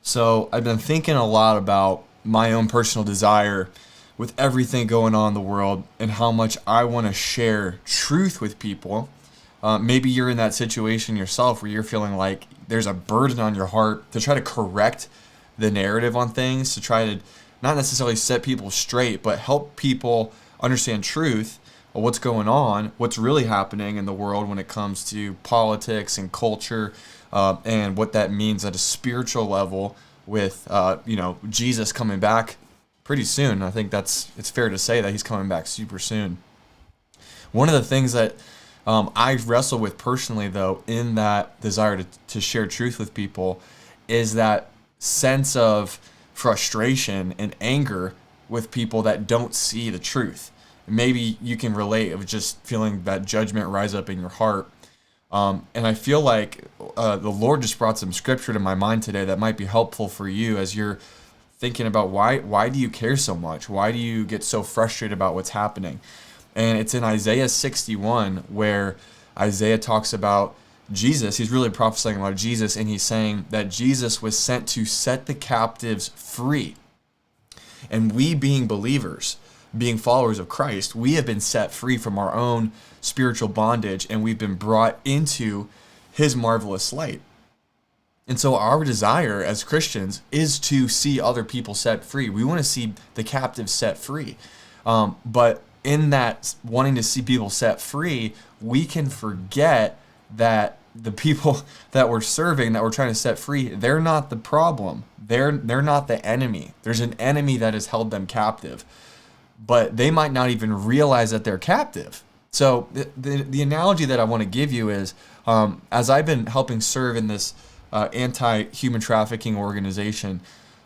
So I've been thinking a lot about my own personal desire with everything going on in the world and how much I want to share truth with people. Maybe you're in that situation yourself where you're feeling like there's a burden on your heart to try to correct the narrative on things, to try to not necessarily set people straight, but help people understand truth of what's going on, what's really happening in the world when it comes to politics and culture, and what that means at a spiritual level with Jesus coming back pretty soon. I think it's fair to say that he's coming back super soon. One of the things that I wrestle with personally, though, in that desire to share truth with people, is that sense of frustration and anger with people that don't see the truth. Maybe you can relate of just feeling that judgment rise up in your heart. And I feel like the Lord just brought some scripture to my mind today that might be helpful for you as you're thinking about why do you care so much? Why do you get so frustrated about what's happening? And it's in Isaiah 61 where Isaiah talks about Jesus. He's really prophesying about Jesus, and he's saying that Jesus was sent to set the captives free. And we being believers, being followers of Christ, we have been set free from our own spiritual bondage, and we've been brought into his marvelous light. And so our desire as Christians is to see other people set free. We want to see the captives set free. But in that wanting to see people set free, we can forget that the people that we're serving, that we're trying to set free, they're not the problem. They're not the enemy. There's an enemy that has held them captive, but they might not even realize that they're captive. So the analogy that I want to give you is, as I've been helping serve in this anti-human trafficking organization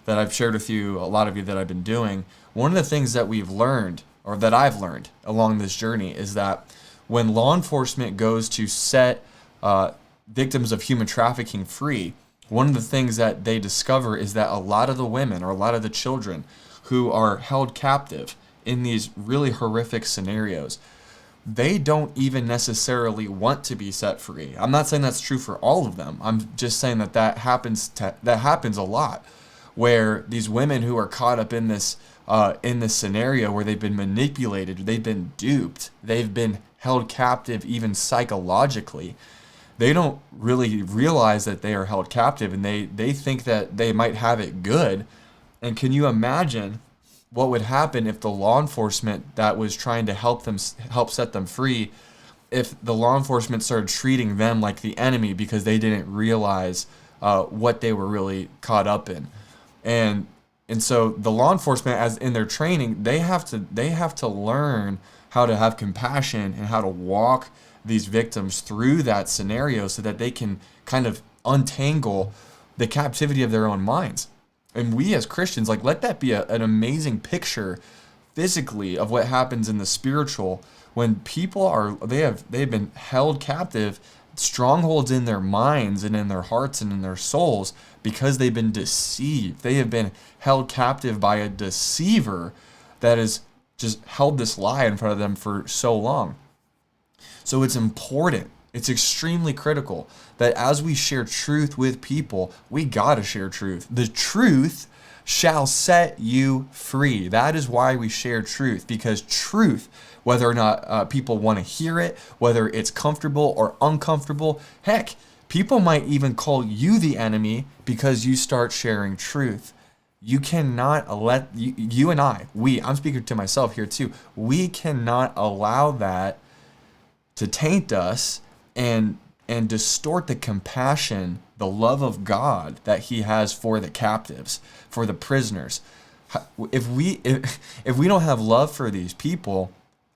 that I've shared with you, a lot of you that I've been doing, one of the things that we've learned, or that I've learned along this journey, is that when law enforcement goes to set victims of human trafficking free, one of the things that they discover is that a lot of the women or a lot of the children who are held captive in these really horrific scenarios, they don't even necessarily want to be set free. I'm not saying that's true for all of them. I'm just saying that happens a lot, where these women who are caught up in this scenario where they've been manipulated, they've been duped, they've been held captive even psychologically. They don't really realize that they are held captive, and they think that they might have it good. And can you imagine what would happen if the law enforcement that was trying to help set them free, if the law enforcement started treating them like the enemy because they didn't realize what they were really caught up in? And so the law enforcement, as in their training, they have to learn how to have compassion and how to walk these victims through that scenario so that they can kind of untangle the captivity of their own minds. And we as Christians, let that be an amazing picture physically of what happens in the spiritual when people they've been held captive, strongholds in their minds and in their hearts and in their souls because they've been deceived. They have been held captive by a deceiver that has just held this lie in front of them for so long. So it's important. It's extremely critical that as we share truth with people, we gotta share truth. The truth shall set you free. That is why we share truth, because truth, whether or not people want to hear it, whether it's comfortable or uncomfortable, heck, people might even call you the enemy because you start sharing truth. You cannot let, you and I'm speaking to myself here too, we cannot allow that to taint us and distort the compassion, the love of God that he has for the captives, for the prisoners. If we don't have love for these people,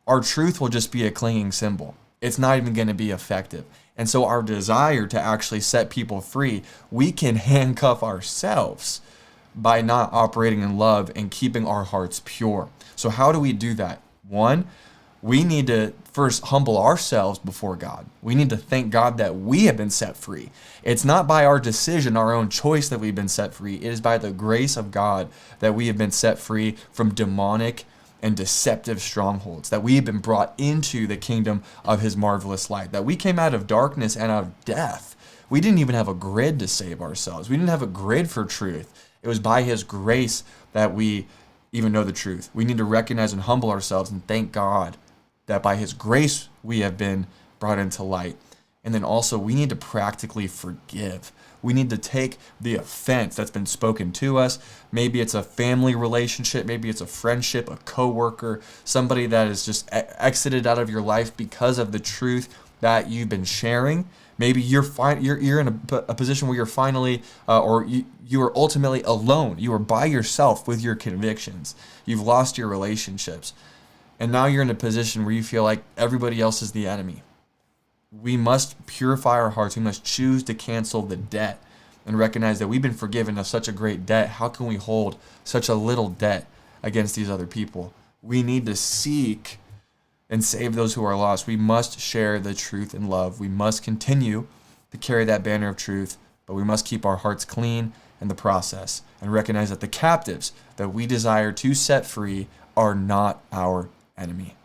our truth will just be a clinging symbol. It's not even going to be effective. And so our desire to actually set people free, we can handcuff ourselves by not operating in love and keeping our hearts pure. So how do we do that? One, we need to first humble ourselves before God. We need to thank God that we have been set free. It's not by our decision, our own choice that we've been set free. It is by the grace of God that we have been set free from demonic and deceptive strongholds, that we have been brought into the kingdom of his marvelous light, that we came out of darkness and out of death We didn't even have a grid to save ourselves. We didn't have a grid for truth. It was by his grace that we even know the truth. We need to recognize and humble ourselves and thank God that by his grace we have been brought into light. And then also we need to practically forgive. We need to take the offense that's been spoken to us. Maybe it's a family relationship, maybe it's a friendship, a coworker, somebody that has just exited out of your life because of the truth that you've been sharing. Maybe you're in a position where you're finally, you are ultimately alone. You are by yourself with your convictions. You've lost your relationships. And now you're in a position where you feel like everybody else is the enemy. We must purify our hearts. We must choose to cancel the debt and recognize that we've been forgiven of such a great debt. How can we hold such a little debt against these other people? We need to seek and save those who are lost. We must share the truth in love. We must continue to carry that banner of truth, but we must keep our hearts clean in the process and recognize that the captives that we desire to set free are not our enemy.